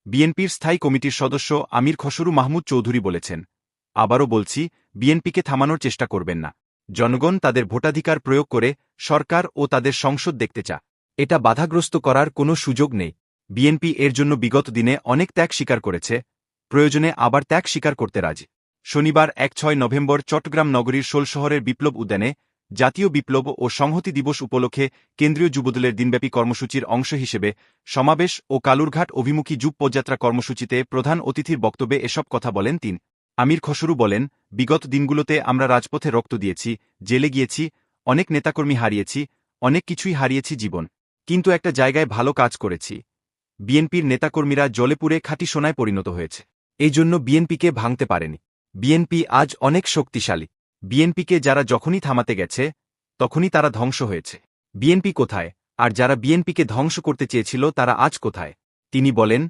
বিএনপির স্থায়ী কমিটির সদস্য আমির খসরু মাহমুদ চৌধুরী বলেছেন, আবারও বলছি, বিএনপিকে থামানোর চেষ্টা করবেন না। জনগণ তাদের ভোটাধিকার প্রয়োগ করে সরকার ও তাদের সংসদ দেখতে চা। এটা বাধাগ্রস্ত করার কোনো সুযোগ নেই। বিএনপি এর জন্য বিগত দিনে অনেক ত্যাগ স্বীকার করেছে, প্রয়োজনে আবার ত্যাগ স্বীকার করতে রাজি। শনিবার ১-৬ নভেম্বর চট্টগ্রাম নগরীর শোলশহরের বিপ্লব উদ্যানে জাতীয় বিপ্লব ও সংহতি দিবস উপলক্ষে কেন্দ্রীয় যুবদলের দিনব্যাপী কর্মসূচির অংশ হিসেবে সমাবেশ ও কালুরঘাট অভিমুখী যুব পদযাত্রা কর্মসূচিতে প্রধান অতিথির বক্তব্যে এসব কথা বলেন তিনি। আমির খসরু বলেন, বিগত দিনগুলোতে আমরা রাজপথে রক্ত দিয়েছি, জেলে গিয়েছি, অনেক নেতাকর্মী হারিয়েছি, অনেক কিছুই হারিয়েছি জীবন। কিন্তু একটা জায়গায় ভালো কাজ করেছি। বিএনপির নেতাকর্মীরা জ্বলেপুড়ে খাঁটি সোনায় পরিণত হয়েছে। এই জন্য বিএনপিকে ভাঙতে পারেনি। বিএনপি আজ অনেক শক্তিশালী। বিএনপিকে যারা যখনই থামাতে গেছে, তখনই তারা ধ্বংস হয়েছে। বিএনপি কোথায়, আর যারা বিএনপিকে ধ্বংস করতে চেয়েছিল তারা আজ কোথায়? তিনি বলেন,